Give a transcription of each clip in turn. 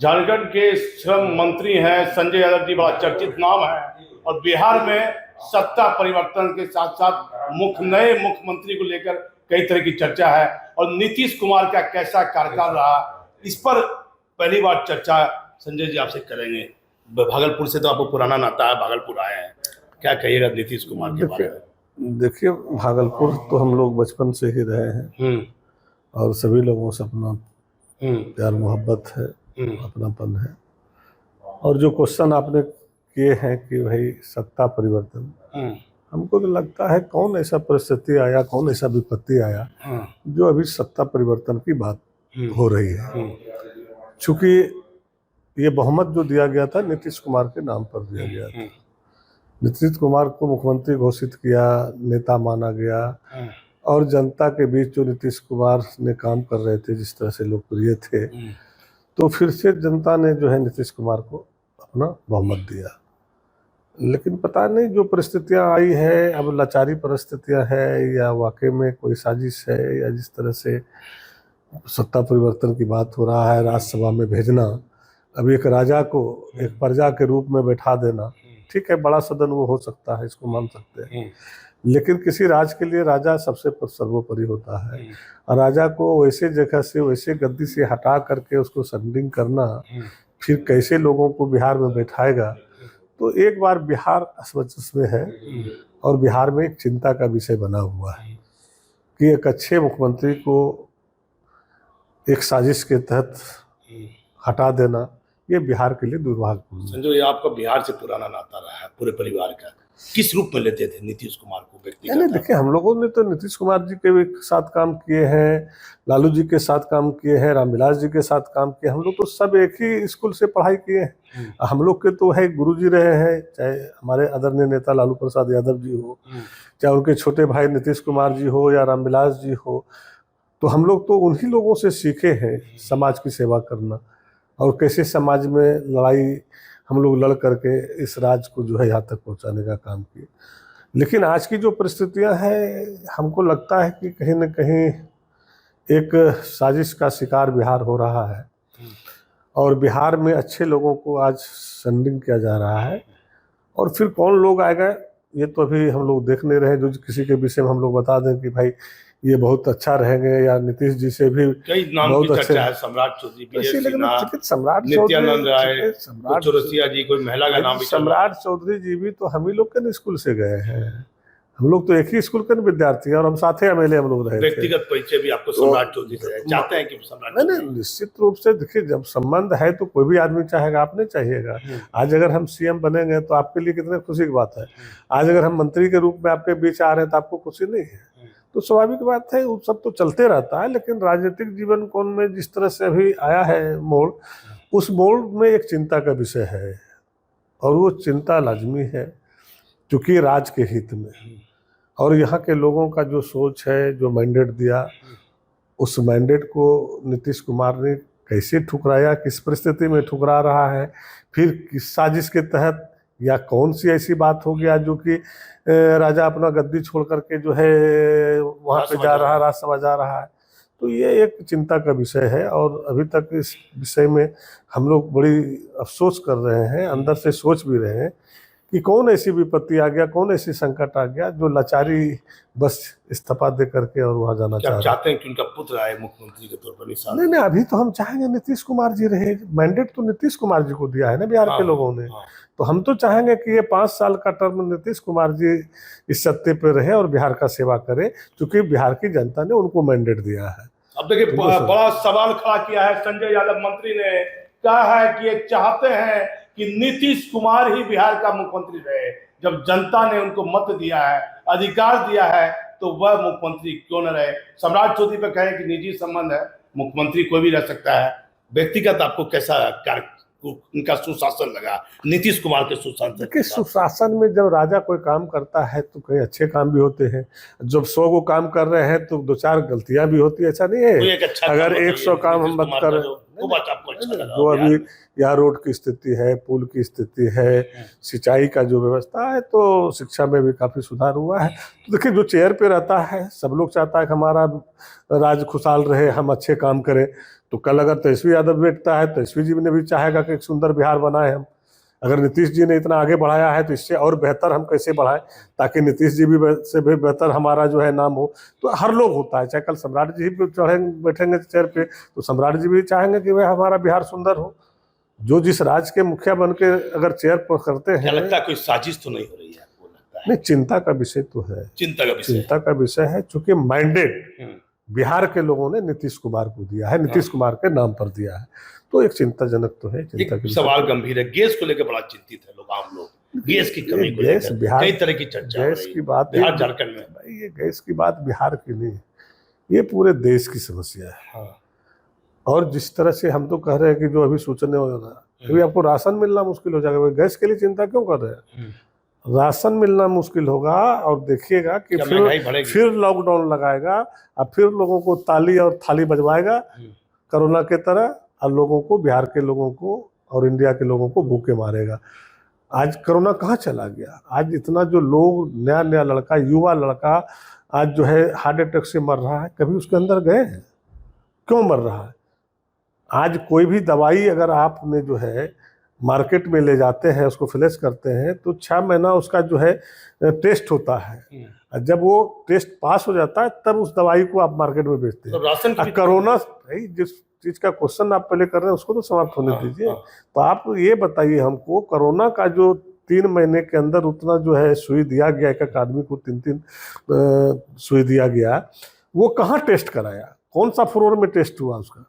झारखंड के श्रम मंत्री हैं संजय यादव जी, बड़ा चर्चित नाम है। और बिहार में सत्ता परिवर्तन के साथ साथ नए मुख्यमंत्री को लेकर कई तरह की चर्चा है। और नीतीश कुमार का कैसा कार्यकाल रहा, इस पर पहली बार चर्चा संजय जी आपसे करेंगे। भागलपुर से तो आपको पुराना नाता है, भागलपुर आए हैं, क्या कहिएगा नीतीश कुमार के बारे में? देखिए, भागलपुर तो हम लोग बचपन से ही रहे हैं और सभी लोगों से अपना प्यार मोहब्बत है, अपनापन है। और जो क्वेश्चन आपने किए हैं कि भाई सत्ता परिवर्तन, हमको तो लगता है कौन ऐसा परिस्थिति आया, कौन ऐसा विपत्ति आया जो अभी सत्ता परिवर्तन की बात हो रही है। चूंकि ये बहुमत जो दिया गया था नीतीश कुमार के नाम पर दिया गया था। नीतीश कुमार को मुख्यमंत्री घोषित किया, नेता माना गया और जनता के बीच जो नीतीश कुमार ने काम कर रहे थे, जिस तरह से लोकप्रिय थे, तो फिर से जनता ने जो है नीतीश कुमार को अपना बहुमत दिया। लेकिन पता नहीं जो परिस्थितियां आई है, अब लाचारी परिस्थितियां है या वाकई में कोई साजिश है, या जिस तरह से सत्ता परिवर्तन की बात हो रहा है, राज्यसभा में भेजना, अब एक राजा को एक प्रजा के रूप में बैठा देना, ठीक है, बड़ा सदन वो हो सकता है, इसको मान सकते हैं, लेकिन किसी राज के लिए राजा सबसे सर्वोपरि होता है। और राजा को वैसे जगह से, वैसे गद्दी से हटा करके उसको सरेंडिंग करना, फिर कैसे लोगों को बिहार में बैठाएगा, तो एक बार बिहार असमंजस में है और बिहार में एक चिंता का विषय बना हुआ है कि एक अच्छे मुख्यमंत्री को एक साजिश के तहत हटा देना, ये बिहार के लिए दुर्भाग्यपूर्ण है। संजय, आपका बिहार से पुराना नाता रहा है पूरे परिवार का, किस रूप में लेते थे नीतीश कुमार को व्यक्तिगत? नहीं, देखिए, हम लोगों ने तो नीतीश कुमार जी के साथ काम किए हैं, लालू जी के साथ काम किए हैं, रामविलास जी के साथ काम किए। हम लोग तो सब एक ही स्कूल से पढ़ाई किए हैं। हम लोग के तो है गुरु जी रहे हैं, चाहे हमारे आदरणीय नेता लालू प्रसाद यादव जी हो, चाहे उनके छोटे भाई नीतीश कुमार जी हो या रामविलास जी हो, तो हम लोग तो उन्हीं लोगों से सीखे हैं समाज की सेवा करना और कैसे समाज में लड़ाई हम लोग लड़ करके इस राज को जो है यहाँ तक पहुँचाने का काम किए। लेकिन आज की जो परिस्थितियां हैं, हमको लगता है कि कहीं न कहीं एक साजिश का शिकार बिहार हो रहा है और बिहार में अच्छे लोगों को आज सरेंडिंग किया जा रहा है। और फिर कौन लोग आएगा ये तो अभी हम लोग देख नहीं रहे। जो किसी के विषय में हम लोग बता दें कि भाई ये बहुत अच्छा रहेंगे या नीतीश जी से भी कई नाम बहुत की अच्छे चर्चा है, सम्राट चौधरी, सम्राट नित्यानंद राय, चौरसिया जी, कोई महिला का नाम भी सम्राट चौधरी जी भी तो हम ही लोग के स्कूल से गए हैं। हम लोग तो एक ही स्कूल के विद्यार्थी हैं और हम साथ ही एमएलए हम लोग रहे थे। व्यक्तिगत परिचय भी आपको सम्राट चौधरी से चाहते हैं कि सम्राट? नहीं, निश्चित रूप से देखिए, जब संबंध है तो कोई भी आदमी चाहेगा, आपने चाहिएगा। आज अगर हम सीएम बनेंगे तो आपके लिए कितने खुशी की बात है। आज अगर हम मंत्री के रूप में आपके बीच आ रहे हैं तो आपको खुशी नहीं है? तो स्वाभाविक बात है, वो सब तो चलते रहता है। लेकिन राजनीतिक जीवन कोण में जिस तरह से अभी आया है मोड़, उस मोड़ में एक चिंता का विषय है और वो चिंता लाजमी है क्योंकि राज के हित में और यहाँ के लोगों का जो सोच है, जो मैंडेट दिया, उस मैंडेट को नीतीश कुमार ने कैसे ठुकराया, किस परिस्थिति में ठुकरा रहा है, फिर किस साजिश के तहत, या कौन सी ऐसी बात हो गया जो कि राजा अपना गद्दी छोड़ करके जो है वहाँ पे जा रहा, राज्यसभा जा रहा है। तो ये एक चिंता का विषय है और अभी तक इस विषय में हम लोग बड़ी अफसोस कर रहे हैं, अंदर से सोच भी रहे हैं कि कौन ऐसी विपत्ति आ गया, कौन ऐसी संकट आ गया जो लाचारी बस इस्तीफा दे करके और वहाँ जाना चाहते हैं कि उनका पुत्र आए मुख्यमंत्री के तौर पर निशान? नहीं, अभी तो हम चाहेंगे नीतीश कुमार जी रहे। मैंडेट तो नीतीश कुमार जी को दिया है ना बिहार के लोगों ने। तो हम तो चाहेंगे कि ये 5 साल का टर्म नीतीश कुमार जी इस सत्ते पर रहे और बिहार का सेवा करे, क्योंकि बिहार की जनता ने उनको मैंडेट दिया है। अब देखिए, बड़ा सवाल खड़ा किया है संजय यादव मंत्री ने, कहा है कि ये चाहते हैं कि नीतीश कुमार ही बिहार का मुख्यमंत्री रहे। जब जनता ने उनको मत दिया है, अधिकार दिया है, तो वह मुख्यमंत्री क्यों न रहे? सम्राट चौधरी पे कहें कि निजी संबंध है, मुख्यमंत्री कोई भी रह सकता है। व्यक्तिगत आपको कैसा कार्य, उनका सुशासन लगा, नीतीश कुमार के सुशासन? कि सुशासन में जब राजा कोई काम करता है तो कई अच्छे काम भी होते हैं। जब 100 को काम कर रहे हैं तो 2-4 गलतियां भी होती है, ऐसा नहीं है। अच्छा अगर 100 काम हम मत कर, खूब आपको अच्छा लगा जो अभी यहाँ रोड की स्थिति है, पुल की स्थिति है, सिंचाई का जो व्यवस्था है, तो शिक्षा में भी काफी सुधार हुआ है। तो देखिए, जो चेयर पे रहता है, सब लोग चाहता है कि हमारा राज्य खुशहाल रहे, हम अच्छे काम करें। तो कल अगर तेजस्वी यादव बैठता है, तेजस्वी जी ने भी चाहेगा कि एक सुंदर बिहार बनाए हम। अगर नीतीश जी ने इतना आगे बढ़ाया है तो इससे और बेहतर हम कैसे बढ़ाएं, ताकि नीतीश जी भी से भी बेहतर हमारा जो है नाम हो। तो हर लोग होता है, चाहे कल सम्राट जी भी बैठेंगे चेयर पे, तो सम्राट जी भी चाहेंगे कि वह हमारा बिहार सुंदर हो। जो जिस राज्य के मुखिया बन के अगर चेयर पर करते हैं, लगता है कोई साजिश तो नहीं हो रही है आपको लगता है? नहीं, चिंता का विषय तो है, चिंता का विषय है, चूंकि मैंडेट बिहार के लोगों ने नीतीश कुमार को दिया है, नीतीश कुमार के नाम पर दिया है, तो एक चिंताजनक तो है। चिंता एक सवाल गंभीर है, गैस को लेकर बड़ा चिंतित है लोग, आम लोग, गैस की कमी को लेकर बिहार, कई तरह की चर्चा गैस की बात बिहार झारखंड में। भाई, ये गैस की बात बिहार की नहीं, ये पूरे देश की समस्या है। और जिस तरह से हम तो कह रहे हैं कि जो अभी सूचना हो रहा है, अभी आपको राशन मिलना मुश्किल हो जाएगा, गैस के लिए चिंता क्यों कर रहे हैं? राशन मिलना मुश्किल होगा और देखिएगा कि फिर लॉकडाउन लगाएगा और फिर लोगों को ताली और थाली बजवाएगा कोरोना के तरह, और लोगों को, बिहार के लोगों को और इंडिया के लोगों को भूखे मारेगा। आज कोरोना कहाँ चला गया? आज इतना जो लोग, नया नया लड़का, युवा लड़का आज जो है हार्ट अटैक से मर रहा है, कभी उसके अंदर गए हैं? क्यों मर रहा है? आज कोई भी दवाई अगर आपने जो है मार्केट में ले जाते हैं, उसको फ्लैश करते हैं, तो 6 महीना उसका जो है टेस्ट होता है। जब वो टेस्ट पास हो जाता है तब उस दवाई को आप मार्केट में बेचते हैं। तो राशन की कोरोना, जिस चीज का क्वेश्चन आप पहले कर रहे हैं उसको तो समाप्त होने दीजिए। तो आप ये बताइए हमको, कोरोना का जो 3 महीने के अंदर उतना जो है सुई दिया गया, एक आदमी को 3-3 सुई दिया गया, वो कहाँ टेस्ट कराया? कौन सा फ्लोर में टेस्ट हुआ उसका?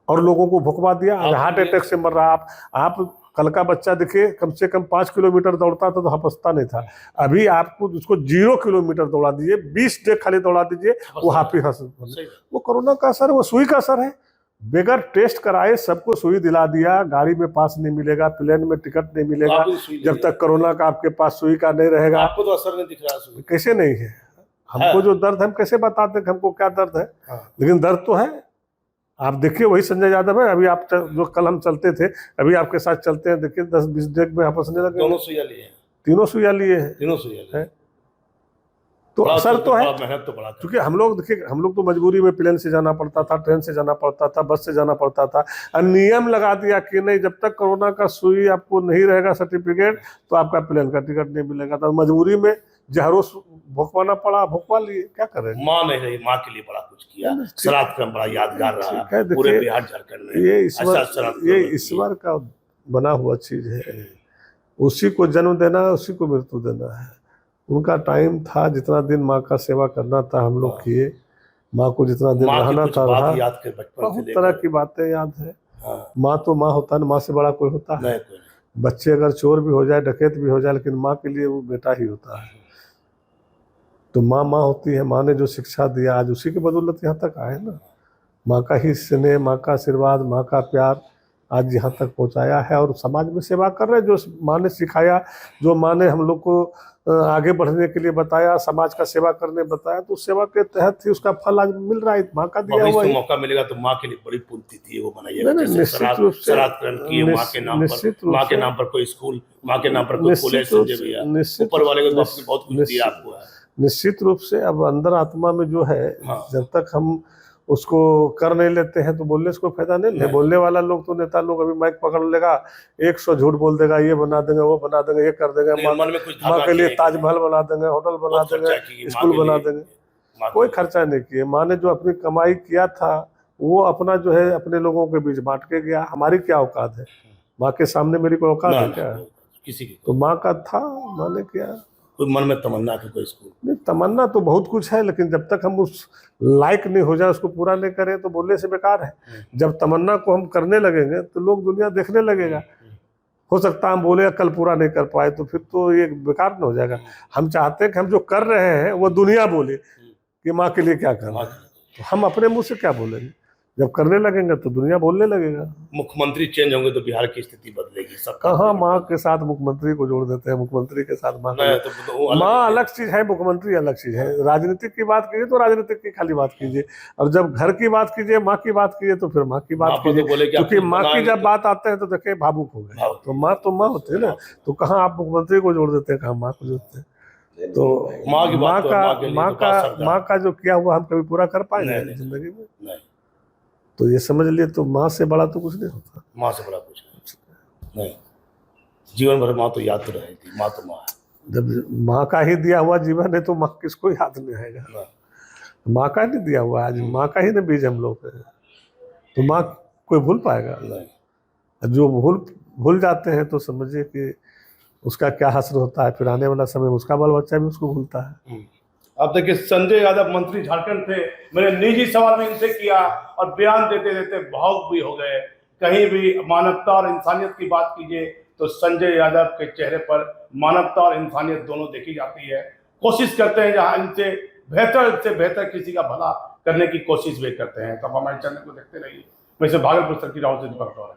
और लोगों को भुकवा दिया। हार्ट अटैक से मर रहा। आप कल का बच्चा देखिए, कम से कम 5 किलोमीटर दौड़ता था तो हंसता नहीं था। अभी आपको उसको 0 किलोमीटर दौड़ा दीजिए, 20 डे खाली दौड़ा दीजिए, वो हाफी हंस। वो कोरोना का असर है, वो सुई का असर है। बगैर टेस्ट कराए सबको सुई दिला दिया, गाड़ी में पास नहीं मिलेगा, प्लेन में टिकट नहीं मिलेगा, जब तक कोरोना का आपके पास सुई का नहीं रहेगा। आपको तो असर नहीं दिख रहा। कैसे नहीं है? हमको जो दर्द, हम कैसे बताते कि हमको क्या दर्द है? लेकिन दर्द तो है। आप देखिए, वही संजय यादव है। अभी आप जो कल हम चलते थे, अभी आपके साथ चलते हैं, देखिए 10-20 डेग में हंसने लगे। दोनों सुइया लिए हैं, तीनों सुइया लिए हैं, तीनों सुइया है। तो असर तो है, मेहनत तो बड़ा, क्योंकि हम लोग देखिए, हम लोग तो मजबूरी में प्लेन से जाना पड़ता था, ट्रेन से जाना पड़ता था, बस से जाना पड़ता था। और नियम लगा दिया कि नहीं, जब तक कोरोना का सुई आपको नहीं रहेगा सर्टिफिकेट, तो आपका प्लेन का टिकट नहीं मिलेगा। तो मजबूरी में जहरों भुगवाना पड़ा, भुगवा लिए, क्या करें। माँ नहीं रही, माँ के लिए बड़ा कुछ किया। श्राद्ध क्रम बड़ा यादगार रहा पूरे बिहार झारखंड में। ये ईश्वर का बना हुआ चीज है, उसी को जन्म देना है, उसी को मृत्यु देना है। उनका टाइम था, जितना दिन माँ का सेवा करना था हम लोग किए, माँ को जितना दिन रहना था रहा। बहुत तरह की बातें याद है। माँ तो माँ होता है, माँ से बड़ा कोई होता है? बच्चे अगर चोर भी हो जाए, डकैत भी हो जाए, लेकिन माँ के लिए वो बेटा ही होता है। तो माँ माँ होती है। माँ ने जो शिक्षा दिया, आज उसी की बदौलत यहाँ तक आए ना। माँ का ही स्नेह, माँ का आशीर्वाद, माँ का प्यार आज यहाँ तक पहुँचाया है। और समाज में सेवा कर रहे हैं, जो माँ ने सिखाया, जो माँ ने हम लोग को आगे बढ़ने के लिए बताया, समाज का सेवा करने बताया, तो सेवा के तहत ही उसका फल आज मिल रहा है। माँ का दिया हुआ है। मौका मिलेगा तो माँ के लिए बड़ी पुण्यतिथि वो बनाइएगा। निश्चित रूप से, माँ के नाम पर कोई स्कूल, माँ के नाम पर कोई कॉलेज, ऊपर वाले को बहुत कुछ दिया आपको है। निश्चित रूप से। अब अंदर आत्मा में जो है, जब तक हम उसको कर नहीं लेते हैं तो बोलने से कोई फायदा नहीं है। बोलने वाला लोग तो, नेता लोग अभी माइक पकड़ लेगा, 100 झूठ बोल देगा, ये बना देंगे, वो बना देंगे, ये कर देंगे, माँ के लिए ताजमहल बना देंगे, होटल बना देंगे, स्कूल बना देंगे। कोई खर्चा नहीं किए। माँ ने जो अपनी कमाई किया था, वो अपना जो है अपने लोगों के बीच बांट के गया। हमारी क्या औकात है? माँ के सामने मेरी कोई औकात है क्या? किसी की। तो माँ का था, माँ ने किया। कोई मन में तमन्ना है कोई स्कूल? नहीं, तमन्ना तो बहुत कुछ है, लेकिन जब तक हम उस लायक नहीं हो जाए, उसको पूरा नहीं करें, तो बोलने से बेकार है। जब तमन्ना को हम करने लगेंगे तो लोग, दुनिया देखने लगेगा। हो सकता है हम बोले कल पूरा नहीं कर पाए, तो फिर तो ये बेकार न हो जाएगा। हम चाहते हैं कि हम जो कर रहे हैं वो दुनिया बोले कि माँ के लिए क्या कर रहे हैं। तो हम अपने मुँह से क्या बोलेंगे? जब करने लगेंगे तो दुनिया बोलने लगेगा। मुख्यमंत्री चेंज होंगे तो बिहार की स्थिति बदलेगी सब। कहाँ माँ के साथ मुख्यमंत्री को जोड़ देते हैं, मुख्यमंत्री के साथ माँ नहीं, को। तो माँ अलग चीज है, मुख्यमंत्री अलग चीज है। राजनीतिक की बात कीजिए तो राजनीतिक की खाली बात कीजिए, और जब घर की बात कीजिए, माँ की बात कीजिए तो फिर माँ की बात कीजिए। क्योंकि माँ की जब बात आते हैं तो देखिए भावुक हो गए। तो माँ होती है ना, तो कहाँ आप मुख्यमंत्री को जोड़ देते हैं, कहाँ माँ को जोड़ते हैं। तो माँ का जो किया हुआ हम कभी पूरा कर पाएंगे जिंदगी में? तो ये समझ लिए, तो माँ से बड़ा तो कुछ नहीं होता। माँ से बड़ा कुछ नहीं, जीवन भर माँ तो याद तो रहेगी। माँ तो माँ है। जब माँ का ही दिया हुआ जीवन है तो माँ किसको याद नहीं आएगा? माँ का नहीं दिया हुआ, आज माँ का ही ना बीज हम लोग है, तो माँ कोई भूल पाएगा? नहीं। जो भूल जाते हैं तो समझिए कि उसका क्या हश्र होता है, फिर आने वाला समय उसका बाल बच्चा भी उसको भूलता है। अब देखिए, संजय यादव मंत्री झारखंड थे, मैंने निजी सवाल भी इनसे किया और बयान देते देते भावुक भी हो गए। कहीं भी मानवता और इंसानियत की बात कीजिए तो संजय यादव के चेहरे पर मानवता और इंसानियत दोनों देखी जाती है। कोशिश करते हैं जहां इनसे बेहतर किसी का भला करने की कोशिश भी करते हैं। तो आप हमारे चैनल को देखते रहिए। वैसे भागलपुर सर की राव से दीपक।